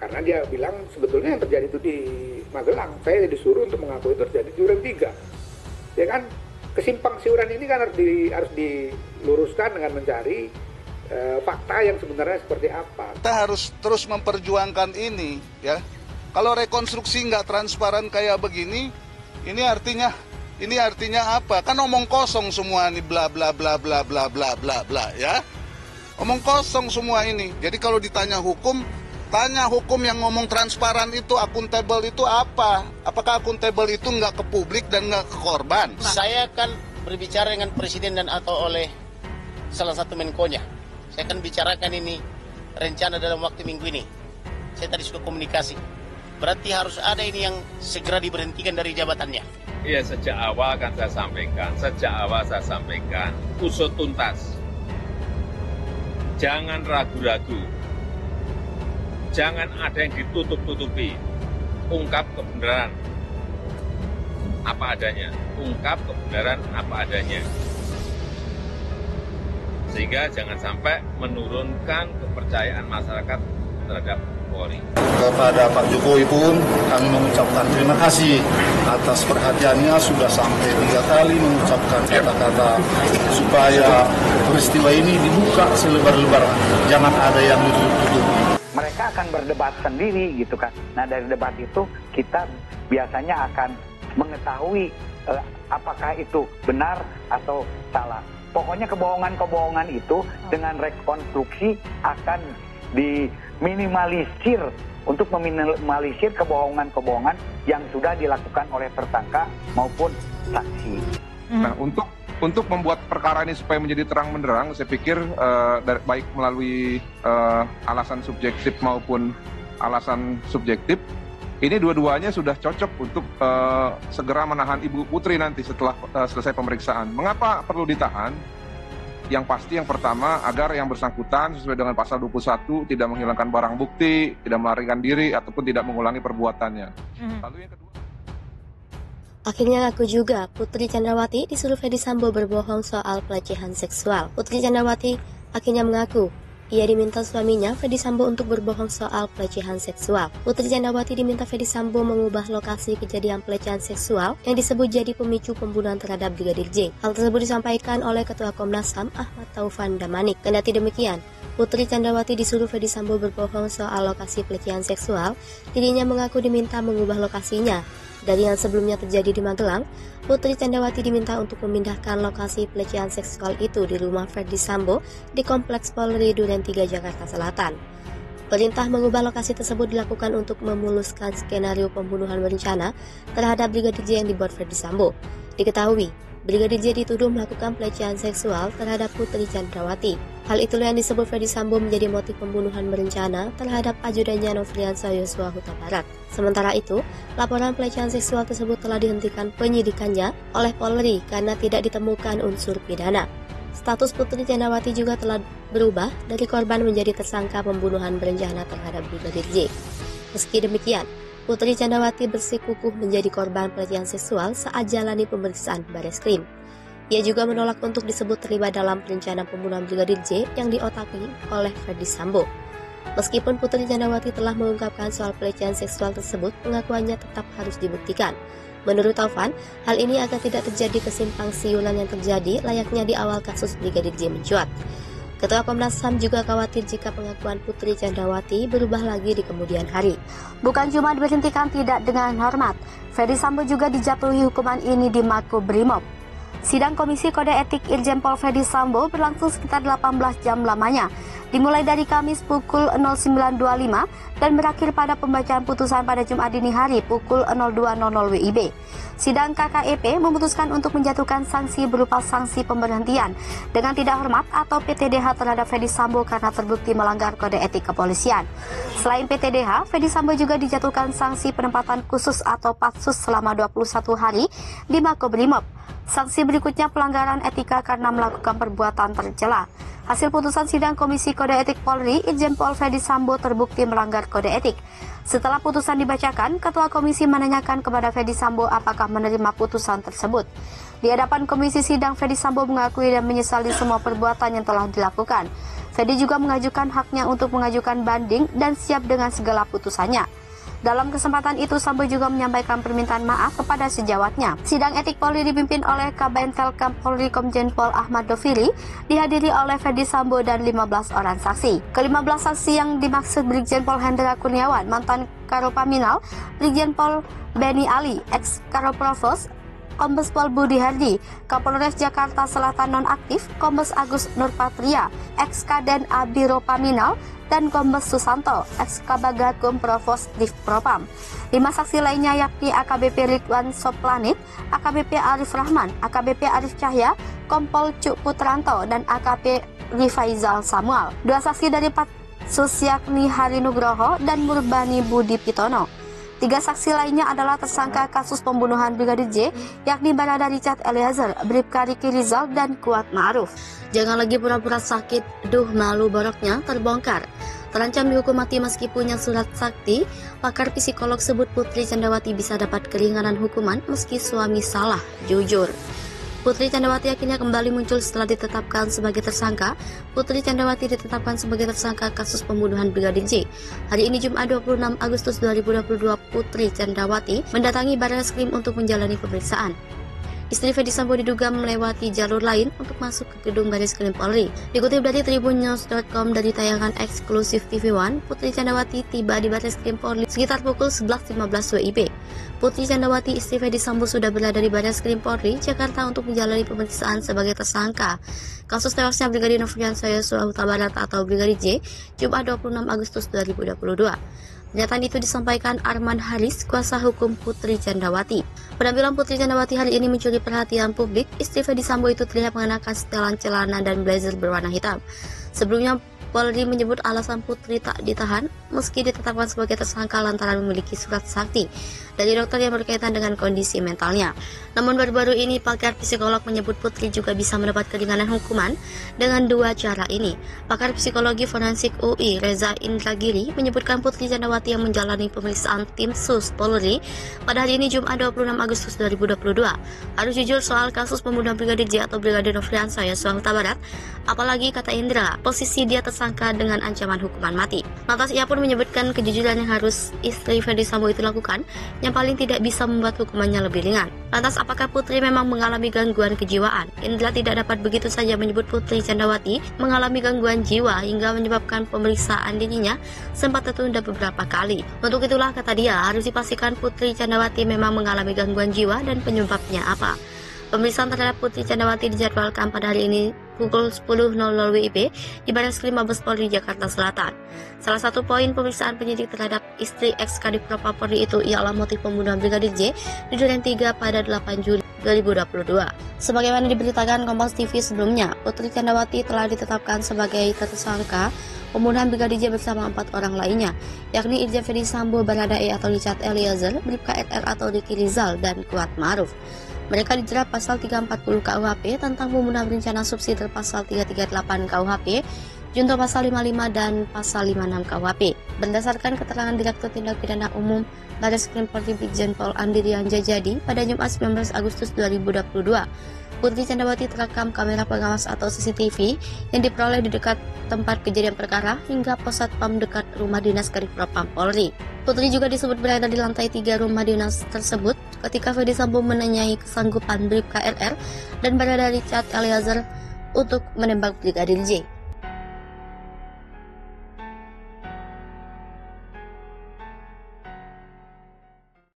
karena dia bilang sebetulnya yang terjadi itu di Magelang. Saya disuruh untuk mengakui terjadi di Duren 3. Ya kan, kesimpang siuran ini kan harus diluruskan dengan mencari fakta yang sebenarnya seperti apa. Kita harus terus memperjuangkan ini, ya. Kalau rekonstruksi nggak transparan kayak begini, ini artinya apa? Kan omong kosong semua ini, bla bla bla bla bla bla bla bla, ya. Omong kosong semua ini. Jadi kalau ditanya hukum, tanya hukum yang ngomong transparan itu, akuntabel itu apa? Apakah akuntabel itu nggak ke publik dan nggak ke korban? Saya akan berbicara dengan presiden dan atau oleh salah satu menkonya. Saya akan bicarakan ini rencana dalam waktu minggu ini. Saya tadi sudah komunikasi. Berarti harus ada ini yang segera diberhentikan dari jabatannya. Iya, sejak awal kan saya sampaikan, usut tuntas. Jangan ragu-ragu. Jangan ada yang ditutup-tutupi. Ungkap kebenaran apa adanya. Ungkap kebenaran apa adanya. Sehingga jangan sampai menurunkan kepercayaan masyarakat terhadap Polri. Kepada Pak Jokowi pun kami mengucapkan terima kasih atas perhatiannya, sudah sampai 3 kali mengucapkan kata-kata supaya peristiwa ini dibuka selebar-lebarnya, jangan ada yang ditutup-tutup. Mereka akan berdebat sendiri gitu kan. Nah dari debat itu kita biasanya akan mengetahui apakah itu benar atau salah. Pokoknya kebohongan-kebohongan itu dengan rekonstruksi akan diminimalisir untuk meminimalisir kebohongan-kebohongan yang sudah dilakukan oleh tersangka maupun saksi. Nah, untuk membuat perkara ini supaya menjadi terang benderang, saya pikir baik melalui alasan subjektif maupun alasan subjektif, ini dua-duanya sudah cocok untuk segera menahan Ibu Putri nanti setelah selesai pemeriksaan. Mengapa perlu ditahan? Yang pasti yang pertama, agar yang bersangkutan sesuai dengan pasal 21 tidak menghilangkan barang bukti, tidak melarikan diri, ataupun tidak mengulangi perbuatannya. Lalu yang kedua, akhirnya ngaku juga, Putri Chandrawati disuruh Ferdy Sambo berbohong soal pelecehan seksual. Putri Chandrawati akhirnya mengaku ia diminta suaminya Ferdy Sambo untuk berbohong soal pelecehan seksual. Putri Chandrawati diminta Ferdy Sambo mengubah lokasi kejadian pelecehan seksual yang disebut jadi pemicu pembunuhan terhadap Brigadir J. Hal tersebut disampaikan oleh Ketua Komnas HAM Ahmad Taufan Damanik. Kendati demikian, Putri Chandrawati disuruh Ferdy Sambo berbohong soal lokasi pelecehan seksual. Dirinya mengaku diminta mengubah lokasinya. Dari yang sebelumnya terjadi di Magelang, Putri Chandrawati diminta untuk memindahkan lokasi pelecehan seksual itu di rumah Ferdy Sambo di Kompleks Polri Duren 3 Jakarta Selatan. Perintah mengubah lokasi tersebut dilakukan untuk memuluskan skenario pembunuhan berencana terhadap Brigadir J yang dibuat Ferdy Sambo. Diketahui, Brigadir J dituduh melakukan pelecehan seksual terhadap Putri Chandrawati. Hal itulah yang disebut Ferdy Sambo menjadi motif pembunuhan berencana terhadap ajudannya Nofriansah Yosua Huta Barat. Sementara itu, laporan pelecehan seksual tersebut telah dihentikan penyidikannya oleh Polri karena tidak ditemukan unsur pidana. Status Putri Chandrawati juga telah berubah dari korban menjadi tersangka pembunuhan berencana terhadap Brigadir J. Meski demikian, Putri Chandrawati bersikukuh menjadi korban pelecehan seksual saat jalani pemeriksaan Bareskrim. Ia juga menolak untuk disebut terlibat dalam perencanaan pembunuhan Brigadir J yang diotaki oleh Ferdy Sambo. Meskipun Putri Chandrawati telah mengungkapkan soal pelecehan seksual tersebut, pengakuannya tetap harus dibuktikan. Menurut Taufan, hal ini agar tidak terjadi kesimpang siuran yang terjadi layaknya di awal kasus Brigadir J mencuat. Ketua Komnas HAM juga khawatir jika pengakuan Putri Chandrawati berubah lagi di kemudian hari. Bukan cuma diberhentikan tidak dengan hormat, Ferdy Sambo juga dijatuhi hukuman ini di Makobrimob. Sidang Komisi Kode Etik Irjen Pol Ferdy Sambo berlangsung sekitar 18 jam lamanya, dimulai dari Kamis pukul 09.25 dan berakhir pada pembacaan putusan pada Jumat dini hari pukul 02.00 WIB. Sidang KKEP memutuskan untuk menjatuhkan sanksi berupa sanksi pemberhentian dengan tidak hormat atau PTDH terhadap Ferdy Sambo karena terbukti melanggar kode etik kepolisian. Selain PTDH, Ferdy Sambo juga dijatuhkan sanksi penempatan khusus atau patsus selama 21 hari di Makobrimob. Sanksi berikutnya pelanggaran etika karena melakukan perbuatan tercela. Hasil putusan sidang Komisi Kode Etik Polri, Irjen Pol Ferdy Sambo terbukti melanggar kode etik. Setelah putusan dibacakan, Ketua Komisi menanyakan kepada Ferdy Sambo apakah menerima putusan tersebut. Di hadapan Komisi Sidang, Ferdy Sambo mengakui dan menyesali semua perbuatan yang telah dilakukan. Fedi juga mengajukan haknya untuk mengajukan banding dan siap dengan segala putusannya. Dalam kesempatan itu, Sambo juga menyampaikan permintaan maaf kepada sejawatnya. Sidang etik Polri dipimpin oleh Kabintelkam Polri Komjen Pol Ahmad Doviri, dihadiri oleh Fedi Sambo dan 15 orang saksi. Ke-15 saksi yang dimaksud Brigjen Pol Hendra Kurniawan, mantan Karopaminal, Brigjen Pol Beni Ali, ex-Karoprovos, Kombes Pol Budi Hardi, Kapolres Jakarta Selatan nonaktif, Kombes Agus Nurpatria, ex-Kaden Abiro Paminal, dan Kombes Susanto, ex-Kabagakum Provos Div Propam. 5 saksi lainnya yakni AKBP Ridwan Soplanit, AKBP Arif Rahman, AKBP Arif Cahya, Kompol Cuk Putranto, dan AKP Rifaizal Samuel. 2 saksi dari Patsus yakni Hari Nugroho dan Murbani Budi Pitono. 3 saksi lainnya adalah tersangka kasus pembunuhan Brigadir J, yakni Barada Richard Eliezer, Bribka Riki Rizal, dan Kuat Ma'ruf. Jangan lagi pura-pura sakit, duh malu boroknya terbongkar. Terancam dihukum mati meski punya surat sakti, pakar psikolog sebut Putri Candrawati bisa dapat keringanan hukuman meski suami salah jujur. Putri Candrawati akhirnya kembali muncul setelah ditetapkan sebagai tersangka. Putri Candrawati ditetapkan sebagai tersangka kasus pembunuhan Brigadir J. Hari ini Jumat 26 Agustus 2022, Putri Candrawati mendatangi Barreskrim untuk menjalani pemeriksaan. Istri Fedi Sambo diduga melewati jalur lain untuk masuk ke gedung Barreskrim Polri. Dikutip dari tribunnews.com dari tayangan eksklusif TV One, Putri Candrawati tiba di Barreskrim Polri sekitar pukul 11.15 WIB. Putri Candrawati, istri Fedi Sambo, sudah berada di Barreskrim Polri Jakarta untuk menjalani pemeriksaan sebagai tersangka kasus tewasnya Brigadir Nofriansah Yosua Huta Barat atau Brigadir J, Jumat 26 Agustus 2022. Pernyataan itu disampaikan Arman Haris, kuasa hukum Putri Candrawati. Penampilan Putri Candrawati hari ini mencuri perhatian publik. Istri Fedi Sambo itu terlihat mengenakan setelan celana dan blazer berwarna hitam. Sebelumnya, Polri menyebut alasan Putri tak ditahan meski ditetapkan sebagai tersangka lantaran memiliki surat sakti dari dokter yang berkaitan dengan kondisi mentalnya. Namun baru-baru ini pakar psikolog menyebut Putri juga bisa mendapat keringanan hukuman dengan 2 cara ini. Pakar psikologi forensik UI Reza Indragiri menyebutkan Putri Candrawati yang menjalani pemeriksaan tim sus Polri pada hari ini Jumat 26 Agustus 2022 harus jujur soal kasus pembunuhan Brigadir J atau Brigadir Nofriansah Yosua Huta Barat. Apalagi, kata Indra, posisi dia tersangka dengan ancaman hukuman mati. Lantas ia pun menyebutkan kejujuran yang harus istri Fedi Sambo itu lakukan yang paling tidak bisa membuat hukumannya lebih ringan. Lantas apakah Putri memang mengalami gangguan kejiwaan? Indra tidak dapat begitu saja menyebut Putri Candrawati mengalami gangguan jiwa hingga menyebabkan pemeriksaan dirinya sempat tertunda beberapa kali. Untuk itulah, kata dia, harus dipastikan Putri Candrawati memang mengalami gangguan jiwa dan penyebabnya apa. Pemeriksaan terhadap Putri Candrawati dijadwalkan pada hari ini pukul 10.00 WIB di Barreskrim Mabes Polri Jakarta Selatan. Salah satu poin pemeriksaan penyidik terhadap istri ex-Kadif Propam Polri itu ialah motif pembunuhan Brigadir J di Duren 3 pada 8 Juli 2022. Sebagaimana diberitakan Kompas TV sebelumnya, Putri Candrawati telah ditetapkan sebagai tersangka pembunuhan Brigadir J bersama 4 orang lainnya, yakni Irjen Fedi Sambo, Barada E atau Richard Eliezer, Bribka RR atau Riki Rizal, dan Kuat Ma'ruf. Mereka dijerat pasal 340 KUHP tentang pembunuhan berencana, subsidi pasal 338 KUHP, junto pasal 55 dan pasal 56 KUHP. Berdasarkan keterangan Direktur Tindak Pidana Umum Barreskrim Polri Brigjen Pol Andi Rianja Jadi pada Jumat 19 Agustus 2022, Putri Candrawati terekam kamera pengawas atau CCTV yang diperoleh di dekat tempat kejadian perkara hingga pos satpam dekat rumah dinas Kadif Propam Polri. Putri juga disebut berada di lantai 3 rumah dinas tersebut ketika Fedi Sambo menanyai kesanggupan Bribka RR dan Barada Richard Eliezer untuk menembak Brigadir J.